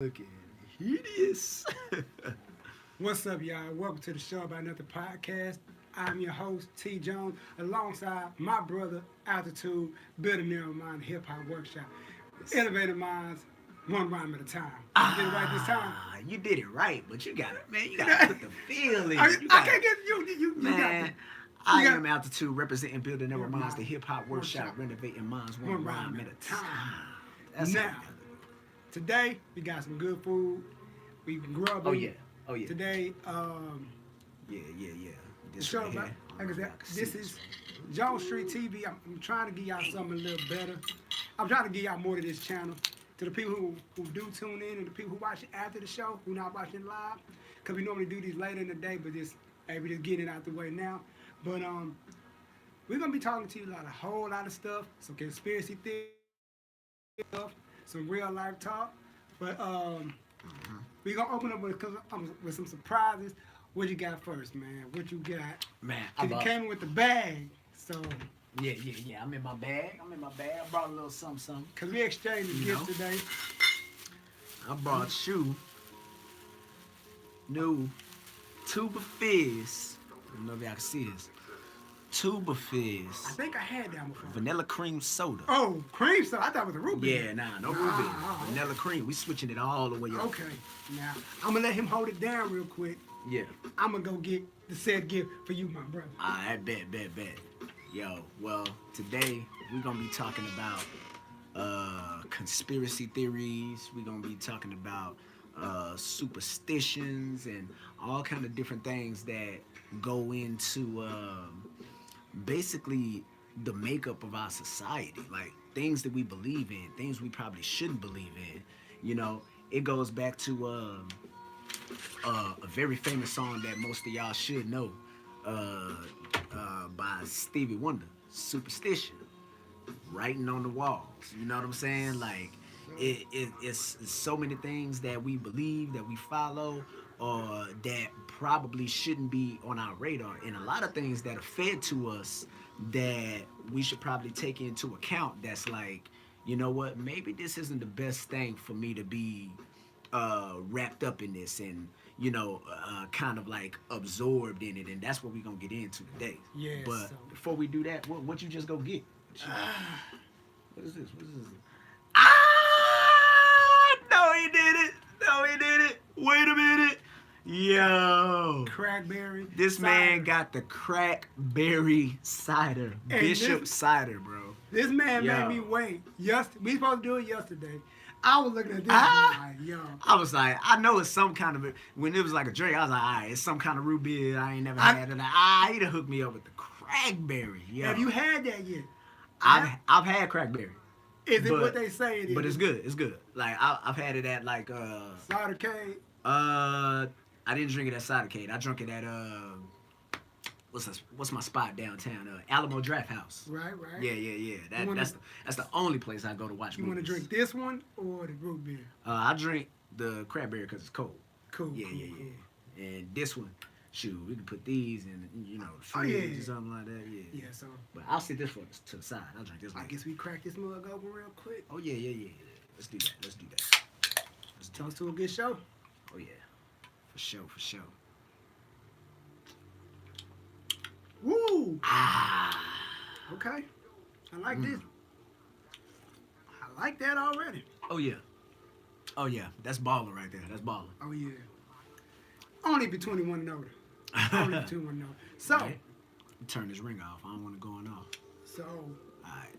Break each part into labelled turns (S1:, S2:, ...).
S1: Looking hideous.
S2: What's up, y'all? Welcome to the show about another podcast. I'm your host, T. Jones, alongside my brother, Altitude, Building Mirror Mind Hip Hop Workshop. Innovative minds, one rhyme at a time. I did it right this time.
S1: You did it right, but you got to man. You got to put the feel in
S2: I,
S1: it. You
S2: I
S1: got
S2: can't
S1: to
S2: get you. You got
S1: man.
S2: to.
S1: I
S2: got
S1: am Altitude representing Building Never
S2: Never
S1: Minds,
S2: Mind.
S1: the hip hop workshop,
S2: Workshop.
S1: renovating minds one rhyme at a time. That's
S2: Now,
S1: how we gotta do
S2: today we got some good food. We grubbing.
S1: it. Oh yeah.
S2: Today,
S1: Yeah.
S2: the
S1: This
S2: show
S1: right
S2: about,
S1: here.
S2: like I said,
S1: I can see
S2: this is Jones Street TV. I'm trying to give y'all something a little better. I'm trying to give y'all more to this channel. To the people who do tune in and the people who watch it after the show, who not watching live, because we normally do these later in the day, but we just getting it out the way now. But we're gonna be talking to you about a whole lot of stuff, some conspiracy theory stuff, some real life talk. But we're gonna open up with some surprises. What you got first, man? What you got?
S1: Man,
S2: Cause you came in with the bag, so
S1: yeah. I'm in my bag. I brought a little something.
S2: cause we exchanged
S1: You
S2: gifts
S1: know?
S2: today.
S1: I brought you new Tuba Fizz. I don't know if y'all can see this. Tuba
S2: I
S1: Fizz.
S2: think I had that before.
S1: Vanilla cream soda.
S2: Oh, cream soda. I thought it was a root beer.
S1: Yeah, no
S2: Nah.
S1: ruby. Vanilla cream. We switching it all the way up.
S2: Okay. Now I'm gonna let him hold it down real quick.
S1: Yeah.
S2: I'm gonna go get the said gift for you, my brother.
S1: I bet. Yo, well, today we're gonna be talking about conspiracy theories. We're gonna be talking about superstitions and all kind of different things that go into basically the makeup of our society, like things that we believe in, things we probably shouldn't believe in. You know, it goes back to a very famous song that most of y'all should know, by Stevie Wonder, "Superstition," writing on the walls. You know what I'm saying? Like, it's so many things that we believe, that we follow, or that probably shouldn't be on our radar, and a lot of things that are fed to us that we should probably take into account. That's like, you know what? Maybe this isn't the best thing for me to be wrapped up in this, and kind of like absorbed in it, and that's what we're gonna get into today.
S2: Yeah,
S1: But
S2: so-
S1: before we do that, what you just go get? What is this? No, he did it. Wait a minute. Yo.
S2: Crackberry.
S1: This man
S2: cider.
S1: got the crackberry cider.
S2: And
S1: Bishop
S2: this-
S1: cider, bro.
S2: This man
S1: Yo.
S2: made me wait. We supposed to do it yesterday. I was looking at this
S1: Ah.
S2: like, yo.
S1: I was like, I know it's some kind of, when it was like a drink, I was like, all right, it's some kind of root beer I ain't never had. And he done hooked me up with the crackberry. Yo.
S2: Have you had that yet?
S1: I've had crackberry.
S2: Is it
S1: but-
S2: what they say it is?
S1: But it's good. It's good. Like I've had it at like
S2: Cider cake.
S1: I didn't drink it at Cidercade. I drank it at what's my spot downtown? Alamo Draft House.
S2: Right.
S1: Yeah.
S2: wanna-
S1: That's the only place I go to watch
S2: You want to
S1: movies.
S2: drink this one or the root beer?
S1: I drink the cranberry because it's cold.
S2: Cool.
S1: Yeah. And this one, shoot, we can put these in, the
S2: Oh,
S1: fridge
S2: yeah.
S1: or something like that. Yeah.
S2: Yeah, so
S1: But I'll sit this one to the side. I'll drink this
S2: I
S1: one.
S2: guess we crack this mug open real quick.
S1: Oh yeah. Let's do that. Let's do
S2: Toast to a good show.
S1: Oh yeah. For sure.
S2: Woo!
S1: Ah.
S2: Okay. I like this. I like that already.
S1: Oh yeah. That's baller right there. That's baller.
S2: Oh, yeah. Only be 21 and older. Only be 21 and older. So,
S1: Right. Turn this ring off. I don't want to go on off.
S2: so,
S1: Alright.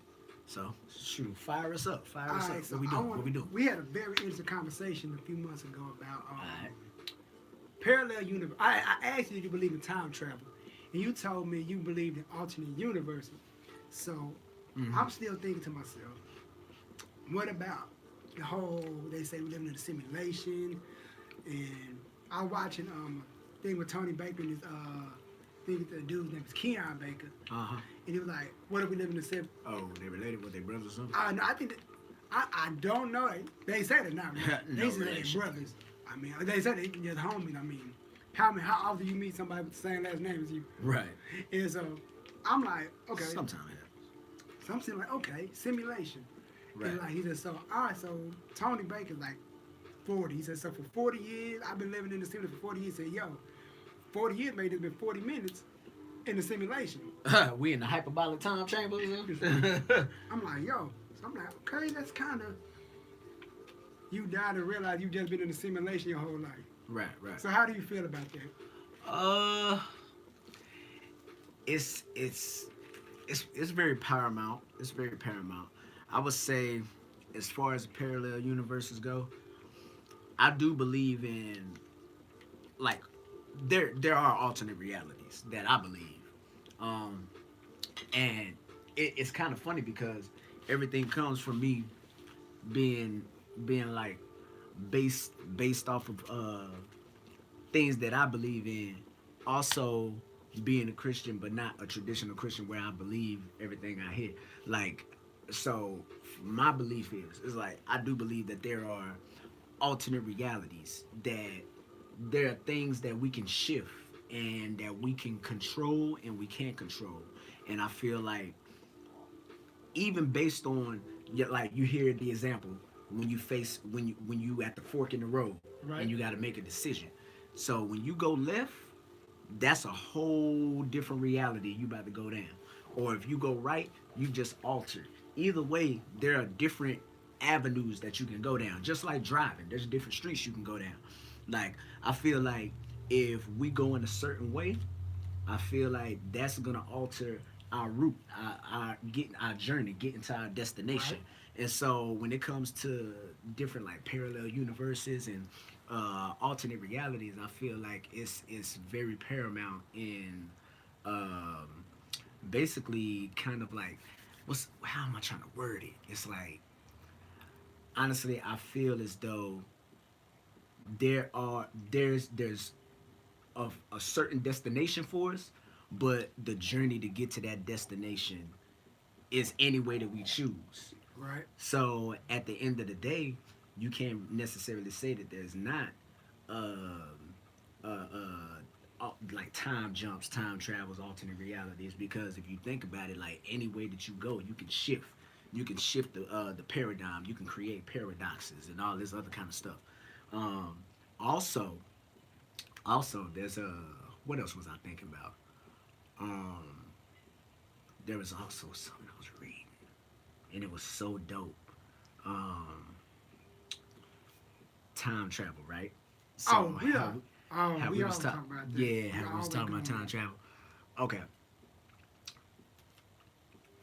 S1: So, shoot, fire us up.
S2: all right. So
S1: What we doing?
S2: We had a very interesting conversation a few months ago about
S1: Alright.
S2: parallel universe. I asked you if you believe in time travel, and you told me you believed in alternate universes. So, I'm still thinking to myself, what about the whole, they say we're living in a simulation, and I was watching a thing with Tony Baker and his, I think the dude's name is Keon Baker,
S1: Uh-huh.
S2: and he was like, what if we live in a sim?
S1: Oh, they related with their brothers or something?
S2: I think that, I don't know. They say they're not really.
S1: No
S2: They say they're
S1: relation.
S2: brothers. I mean, they say they can just homies. I mean, how often you meet somebody with the same last name as you?
S1: Right.
S2: And so I'm like, okay.
S1: Sometime it happens.
S2: So I'm saying like, okay, simulation.
S1: Right.
S2: And like he just so all right, so Tony Baker's like 40. He said, so for 40 years, I've been living in the simulation for 40 years. He said, yo, 40 years made it been 40 minutes in the simulation.
S1: We in the hyperbolic time chamber.
S2: I'm like, yo. So I'm like, okay, that's kind of, you died and realize you just been in the simulation your whole life.
S1: Right, right.
S2: So how do you feel about that?
S1: Uh, it's it's very paramount. It's very paramount. I would say, as far as parallel universes go, I do believe in, like, there are alternate realities that I believe, um, and it's kind of funny because everything comes from me being like based off of things that I believe in. Also, being a Christian, but not a traditional Christian where I believe everything I hear. Like, so my belief is like I do believe that there are alternate realities, that there are things that we can shift and that we can control and we can't control. And I feel like even based on, yeah, like you hear the example when you face when you at the fork in the road,
S2: Right.
S1: and you got to make a decision. So when you go left, that's a whole different reality you about to go down. Or if you go right, you just altered. Either way, there are different avenues that you can go down. Just like driving, there's different streets you can go down. Like, I feel like if we go in a certain way, I feel like that's gonna alter our route, our getting our journey, getting to our destination.
S2: Right.
S1: And so when it comes to different like parallel universes and alternate realities, I feel like it's very paramount in um, basically kind of like what's how am I trying to word it? It's like honestly, I feel as though there's a certain destination for us, but the journey to get to that destination is any way that we choose.
S2: Right.
S1: So at the end of the day, you can't necessarily say that there's not like time jumps, time travels, alternate realities. Because if you think about it, like any way that you go, you can shift. You can shift the paradigm. You can create paradoxes and all this other kind of stuff. Um, also, there's a what else was I thinking about? Um, there was also something I was reading, and it was so dope. Um, time travel, right? So
S2: Oh, we are. Oh,
S1: how
S2: we
S1: we
S2: all
S1: was
S2: talking
S1: talking,
S2: about that.
S1: yeah,
S2: We
S1: how we was
S2: always
S1: talking about
S2: going
S1: time
S2: there.
S1: travel. Okay,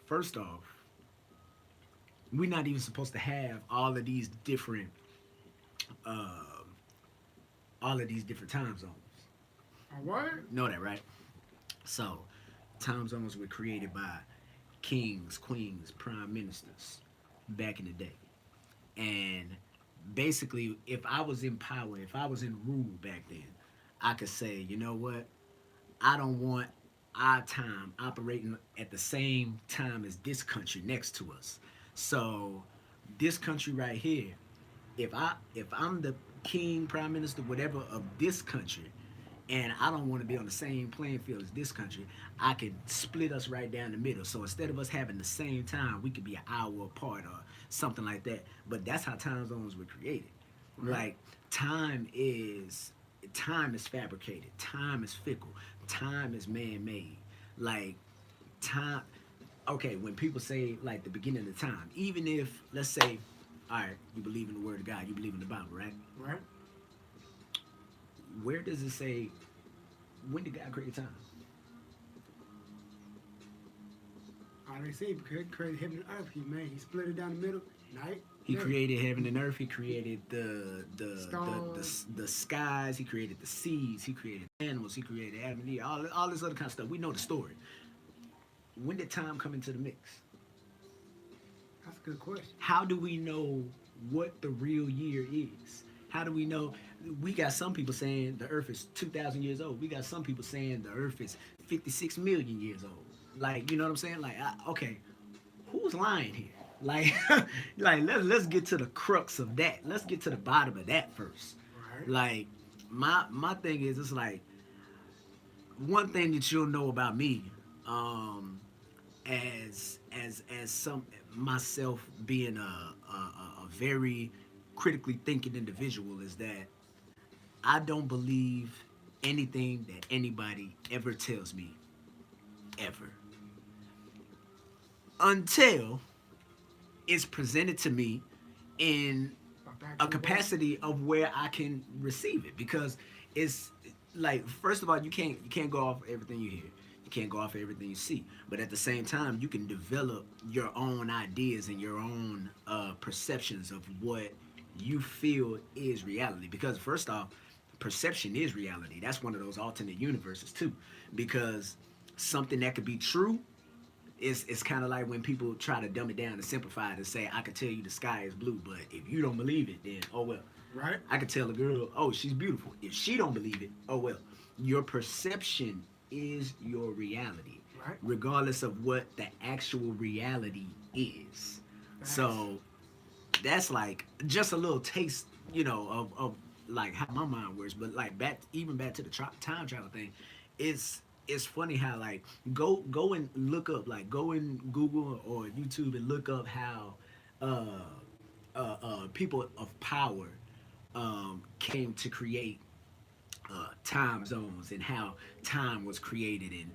S1: first off, we're not even supposed to have uh, all of these different time zones.
S2: A what?
S1: You know that, right? So, time zones were created by kings, queens, prime ministers back in the day. And basically, if I was in power, if I was in rule back then, I could say, you know what? I don't want our time operating at the same time as this country next to us. So, this country right here, if I'm the king, prime minister, whatever of this country, and I don't want to be on the same playing field as this country, I could split us right down the middle. So instead of us having the same time, we could be an hour apart or something like that. But that's how time zones were created.
S2: Right.
S1: Like time is fabricated, time is fickle, time is man-made. Like time okay, when people say like the beginning of time, even if let's say, all right, you believe in the word of God, you believe in the Bible, right?
S2: Right.
S1: Where does it say when did God create time?
S2: I already said he created heaven and earth. He split it down the middle. Night.
S1: He
S2: day.
S1: created heaven and earth. He created
S2: Stars.
S1: the skies. He created the seas. He created animals. He created Adam and Eve. All this other kind of stuff. We know the story. When did time come into the mix?
S2: That's a good question.
S1: How do we know what the real year is? How do we know? We got some people saying the Earth is 2,000 years old. We got some people saying the Earth is 56 million years old. Like, you know what I'm saying? Like, okay, who's lying here? Like, like let's get to the crux of that. Let's get to the bottom of that first.
S2: Right.
S1: Like, my thing is, it's like one thing that you'll know about me, as some myself being a very critically thinking individual is that I don't believe anything that anybody ever tells me, ever, until it's presented to me in a capacity of where I can receive it. Because it's like, first of all, you can't go off everything you hear. You can't go off everything you see. But at the same time, you can develop your own ideas and your own perceptions of what you feel is reality. Because first off, perception is reality. That's one of those alternate universes too. Because something that could be true, it's kind of like when people try to dumb it down and simplify it and say, I could tell you the sky is blue, but if you don't believe it, then oh well.
S2: Right.
S1: I could tell a girl, oh, she's beautiful. If she don't believe it, oh well. Your perception is your reality,
S2: Right.
S1: regardless of what the actual reality is. So that's like just a little taste, of like how my mind works. But like back to the time travel thing, it's funny how like go and look up, like go in Google or YouTube and look up how people of power came to create time zones and how time was created, and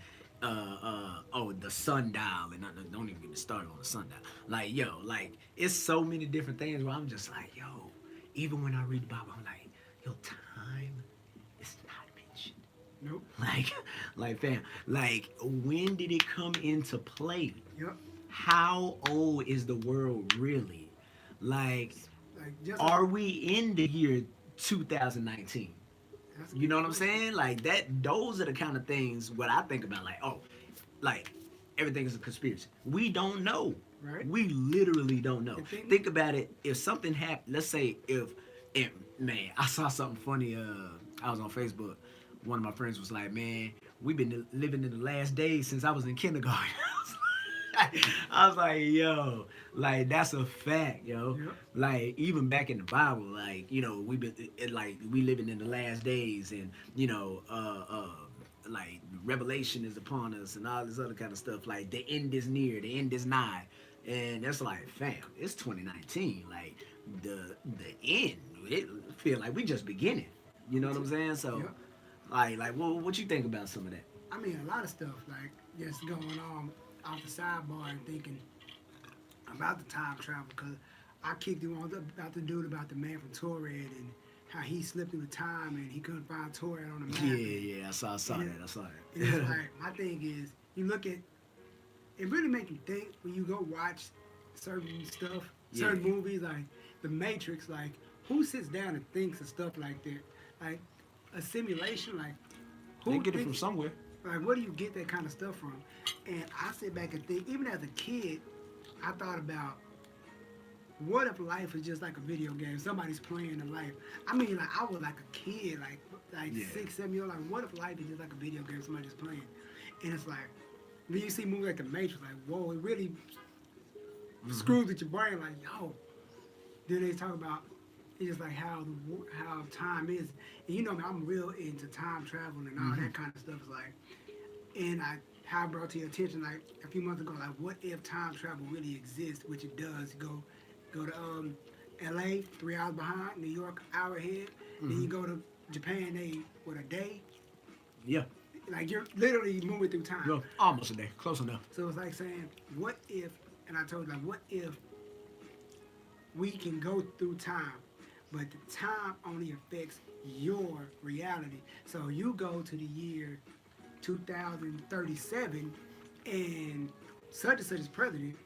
S1: the sundial, and don't even get me started on the sundial. Like like it's so many different things where I'm just like even when I read the Bible, I'm like time is not mentioned.
S2: Nope.
S1: Like fam, like when did it come into play?
S2: Yep.
S1: How old is the world really? Like,
S2: Like just
S1: are we in the year 2019?
S2: that's a
S1: You
S2: good
S1: know what I'm
S2: question.
S1: saying? Like that. Those are the kind of things what I think about. Like, like everything is a conspiracy. We don't know.
S2: Right.
S1: We literally don't know.
S2: The thing-
S1: Think about it. If something happened, let's say if man, I saw something funny. I was on Facebook. One of my friends was like, "Man, we've been living in the last days since I was in kindergarten." I was like, yo, like that's a fact, yo.
S2: Yep.
S1: Like even back in the Bible, like we've been like we living in the last days, and like Revelation is upon us, and all this other kind of stuff. Like the end is near, the end is nigh, and that's like, fam, it's 2019. Like the end, it feel like we just beginning. You know what I'm saying? So,
S2: Yep.
S1: like, what you think about some of that?
S2: I mean, a lot of stuff like just going on off the sidebar and thinking about the time travel, because I kicked you on about the dude about the man from Torred and how he slipped through the time and he couldn't find Torred on the map.
S1: Yeah, I saw
S2: And
S1: that. I saw
S2: And it's
S1: that.
S2: like, my thing is, you look at, it really make you think when you go watch certain stuff, certain
S1: Yeah.
S2: movies like The Matrix. Like, who sits down and thinks of stuff like that? Like a simulation. Like, who
S1: They get it from
S2: thinks-
S1: somewhere.
S2: Like, where do you get that kind of stuff from? And I sit back and think, even as a kid, I thought about, what if life is just like a video game? Somebody's playing a life. I mean, like, I was like a kid, like
S1: Yeah.
S2: 6, 7 years old. Like, what if life is just like a video game? Somebody's playing, and it's like, when you see movies like The Matrix, like, whoa, it really screws with your brain. Like, yo. Then they talk about it's just like how time is, and you know me, I'm real into time travel and all that kind of stuff. It's like, and how I brought to your attention like a few months ago, like, what if time travel really exists, which it does. Go to LA, 3 hours behind, New York, hour ahead. Then you go to Japan, a day.
S1: Yeah.
S2: Like, you're literally moving through time.
S1: Well, almost a day. Close enough.
S2: So it's like saying, what if, and I told you, like, what if we can go through time, but the time only affects your reality. So you go to the year 2037 and such is president.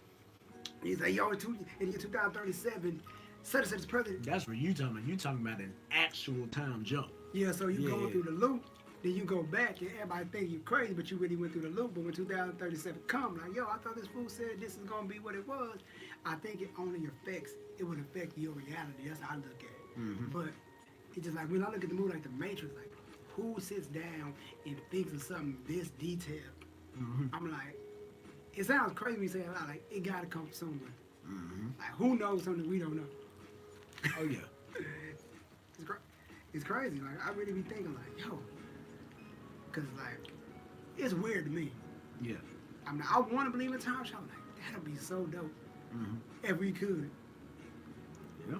S2: He's like, yo, in the year 2037, such is president.
S1: That's what you talking about. You talking about an actual time jump.
S2: Yeah, so you go
S1: Yeah.
S2: through the loop, then you go back, and everybody think you crazy, but you really went through the loop. But when 2037 come, like, yo, I thought this fool said this is gonna be what it was. I think it would affect your reality. That's how I look at it. But it's just like, when I look at the movie like The Matrix, like, who sits down and thinks of something this detailed? I'm like, it sounds crazy when you say it out loud, like, it gotta come from somewhere. Like, who knows something we don't know?
S1: Oh yeah.
S2: It's crazy. Like, I really be thinking like, yo, because like, it's weird to me.
S1: Yeah.
S2: I mean, I want to believe in time travel. Like, that'd be so dope if we could.
S1: Yeah.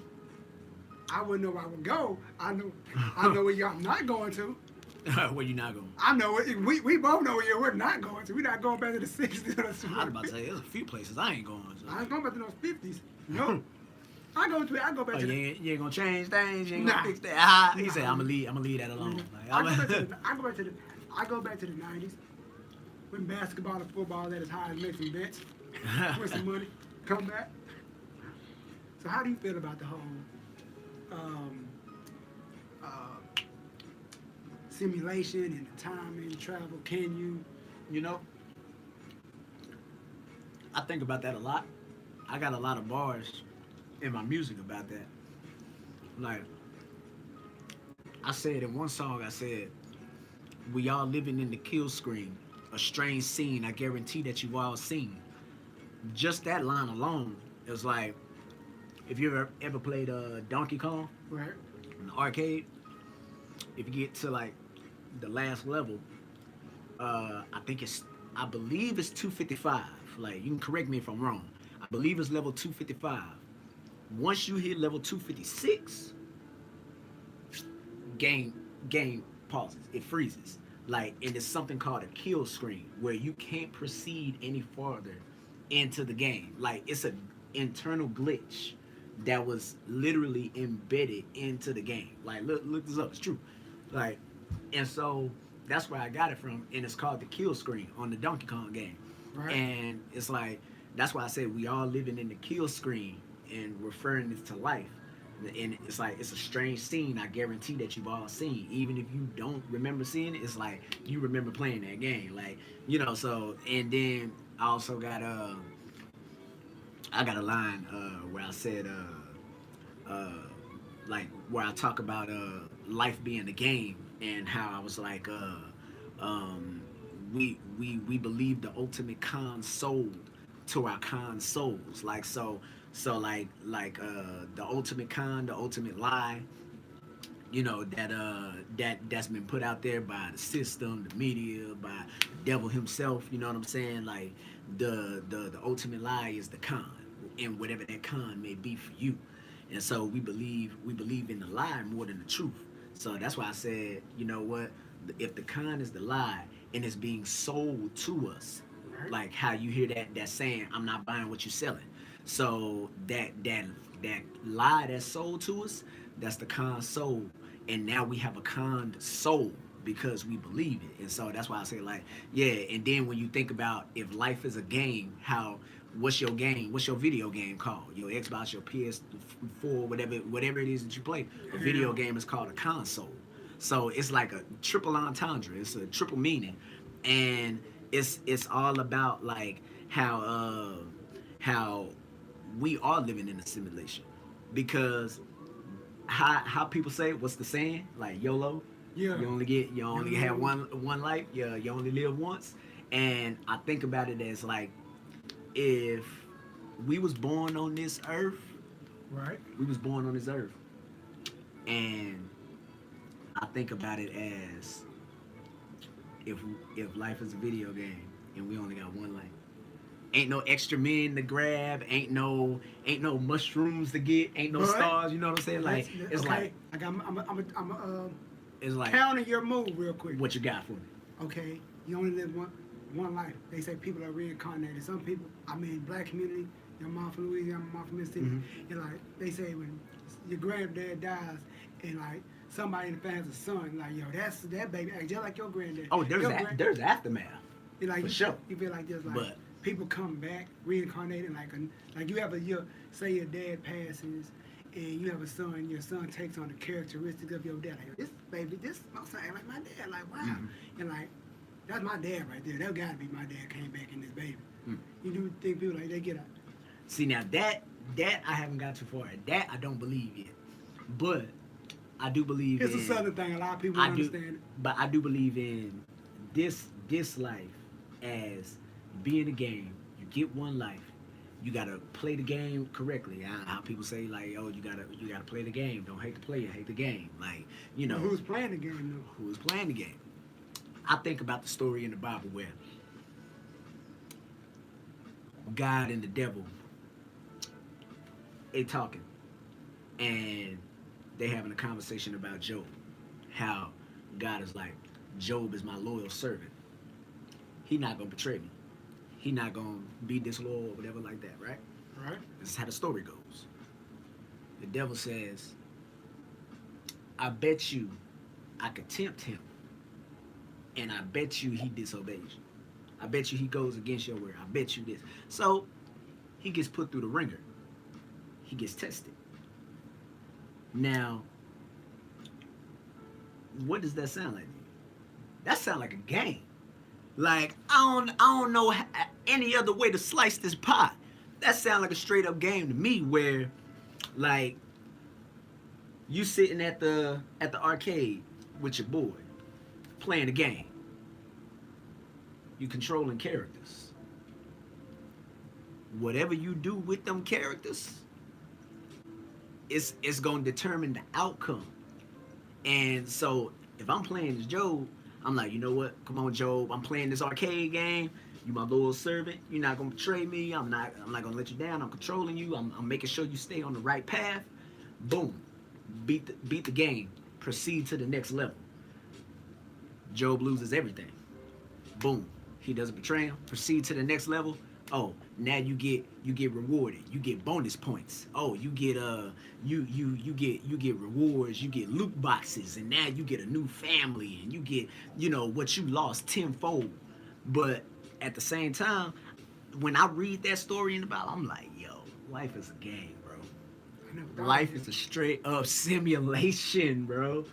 S2: I wouldn't know where I would go. I know where I'm not going to.
S1: Where you not going?
S2: I know it. We both know where we're not going to. We're not going back to the 60s.
S1: I was about to say there's a few places I ain't going. So.
S2: I ain't going back to those 50s. No. I go back to
S1: you ain't gonna change things. You ain't
S2: Nah.
S1: gonna fix that. He
S2: Nah.
S1: said, "I'm gonna leave that alone." Like,
S2: I go back to the 90s when basketball and football at its highest, make some bets, win some money, come back. So how do you feel about the whole simulation and the time and travel? Can you?
S1: You know, I think about that a lot. I got a lot of bars in my music about that. Like, I said in one song, I said, "We all living in the kill screen, a strange scene. I guarantee that you've all seen." Just that line alone is like, if you ever played Donkey Kong
S2: Right.
S1: in the arcade, if you get to like the last level, I believe it's 255. Like, you can correct me if I'm wrong. I believe it's level 255. Once you hit level 256, game pauses. It freezes. Like, and it's something called a kill screen where you can't proceed any farther into the game. Like, it's an internal glitch that was literally embedded into the game. Like, look this up. It's true. Like, and so that's where I got it from, and it's called the kill screen on the Donkey Kong game.
S2: Right.
S1: And it's like, that's why I said we all living in the kill screen and referring it to life. And it's like, it's a strange scene. I guarantee that you've all seen. Even if you don't remember seeing it, it's like you remember playing that game. Like, you know, so, and then I also got I got a line where I said like, where I talk about life being a game, and how I was like we believe the ultimate con sold to our con souls. Like, so like the ultimate con, the ultimate lie, you know, that's been put out there by the system, the media, by the devil himself. You know what I'm saying? Like, the ultimate lie is the con, and whatever that con may be for you. And so we believe in the lie more than the truth. So that's why I said, you know what? If the con is the lie and it's being sold to us, like how you hear that saying, "I'm not buying what you're selling." So that lie that's sold to us, that's the con soul, and now we have a conned soul because we believe it. And so that's why I say, like, yeah. And then when you think about, if life is a game, what's your game? What's your video game called? Your Xbox, your PS4, whatever it is that you play. A video game is called a console. So it's like a triple entendre. It's a triple meaning, and it's all about like how we are living in a simulation, because how people say, what's the saying? Like, YOLO.
S2: Yeah.
S1: You only have one life. You only live once. And I think about it as like, if we was born on this earth,
S2: Right.
S1: we was born on this earth, and I think about it as, if life is a video game and we only got one life, ain't no extra men to grab, ain't no mushrooms to get, ain't no
S2: Right.
S1: stars. You know what I'm saying? Like, it's
S2: okay.
S1: like,
S2: I'm
S1: it's like,
S2: counting your move real quick.
S1: what you got for me?
S2: Okay, you only live one life. They say people are reincarnated. Some people, I mean, black community, your mom from Louisiana, my mom from Mississippi, and like they say, when your granddad dies, and like somebody in the family has a son, like, yo, that baby act just like your granddad.
S1: Oh, there's aftermath.
S2: And like,
S1: for
S2: you,
S1: sure.
S2: you feel like there's like
S1: But
S2: people come back reincarnated, like you have say your dad passes, and you have a son. Your son takes on the characteristics of your dad. Like, this my son act like my dad. Like, wow, and like, that's my dad right there. That gotta be my dad came back in this baby. You do think people like they get a
S1: see, now that I haven't got too far. That I don't believe yet, but I do believe
S2: it's
S1: in,
S2: a southern thing. A lot of people don't understand it.
S1: But I do believe in this life as being a game. You get one life. You gotta play the game correctly. How people say, like, oh, you gotta play the game. Don't hate the player, hate the game. Like, you know,
S2: But who's playing the game though?
S1: who's playing the game. I think about the story in the Bible where God and the devil, they talking, and they having a conversation about Job, how God is like, Job is my loyal servant. He not gonna betray me. He not gonna be disloyal or whatever like that, right?
S2: Right.
S1: This is how the story goes. The devil says, I bet you I could tempt him, and I bet you he disobeys you. I bet you he goes against your word. I bet you this. So he gets put through the ringer. He gets tested. Now, what does that sound like? That sound like a game. Like I don't know any other way to slice this pie. That sound like a straight up game to me, where like you sitting at the arcade with your boy playing a game. You controlling characters. Whatever you do with them characters, it's gonna determine the outcome. And so if I'm playing as Job, I'm like, you know what? Come on, Job. I'm playing this arcade game. You my loyal servant. You're not gonna betray me. I'm not gonna let you down. I'm controlling you. I'm making sure you stay on the right path. Boom. Beat the game. Proceed to the next level. Job loses everything. Boom. He doesn't betray him. Proceed to the next level. Oh, now you get rewarded. You get bonus points. Oh, you get you get rewards. You get loot boxes, and now you get a new family, and you get what you lost tenfold. But at the same time, when I read that story in the Bible, I'm like, yo, life is a game, bro. Life is a straight up simulation, bro.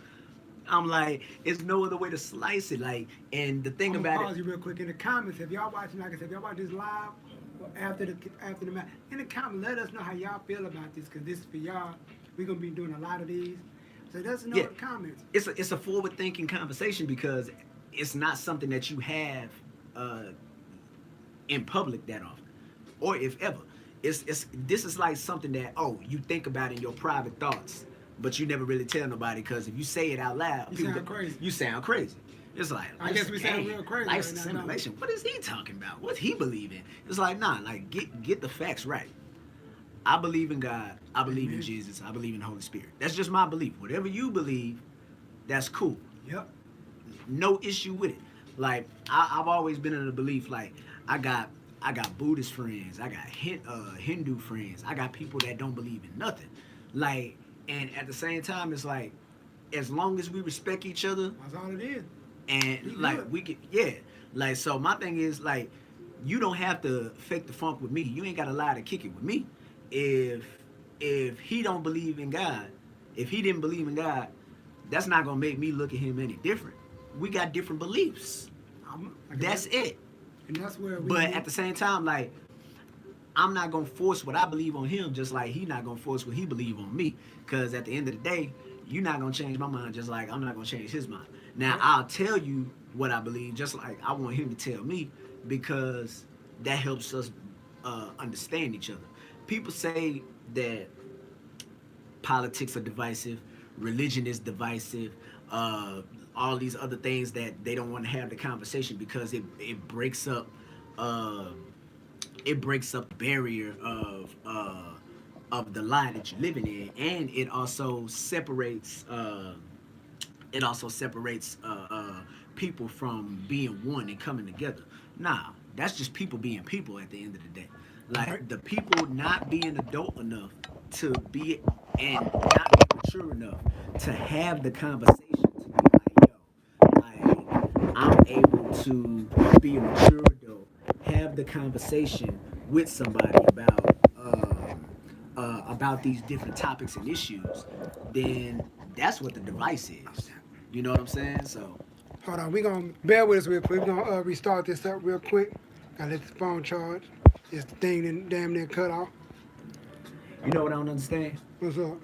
S1: I'm like, it's no other way to slice it. Like, and the thing
S2: I'm
S1: about
S2: gonna pause you real quick in the comments. If y'all watching, like I said, if y'all watch this live or after the match, in the comments, let us know how y'all feel about this, because this is for y'all. We're gonna be doing a lot of these, so let us know in the comments.
S1: It's a forward thinking conversation, because it's not something that you have in public that often, or if ever. This is like something that you think about in your private thoughts, but you never really tell nobody, because if you say it out loud, you sound crazy. It's like,
S2: I guess we sound real crazy.
S1: Life's a simulation. What is he talking about? What's he believe in? It's like, nah, like get the facts right. I believe in God. I believe in Jesus. I believe in the Holy Spirit. That's just my belief. Whatever you believe, that's cool.
S2: Yep.
S1: No issue with it. Like I've always been in the belief, like I got Buddhist friends, I got Hindu friends, I got people that don't believe in nothing. Like, and at the same time, it's like, as long as we respect each other,
S2: that's all it is.
S1: And like we can, like, so my thing is, like, you don't have to fake the funk with me. You ain't gotta lie to kick it with me. If he don't believe in God, if he didn't believe in God, that's not gonna make me look at him any different. We got different beliefs. That's it.
S2: And that's where
S1: But at the same time, like, I'm not gonna force what I believe on him, just like he not gonna force what he believe on me. Cause at the end of the day, you're not gonna change my mind, just like I'm not gonna change his mind. Now I'll tell you what I believe, just like I want him to tell me, because that helps us understand each other. People say that politics are divisive, religion is divisive, all these other things, that they don't want to have the conversation because it breaks up the barrier of the lie that you're living in, and it also separates people from being one and coming together. Nah, that's just people being people at the end of the day. Like, the people not being adult enough to be, and not being mature enough to have the conversation, to be like, yo, like, I'm able to be a mature adult, have the conversation with somebody about these different topics and issues, then that's what the device is. You know what I'm saying? So
S2: hold on, we gonna bear with us real quick. We're gonna restart this up real quick. Gotta let the phone charge. It's the thing that damn near cut off.
S1: you know what I don't understand?
S2: What's up?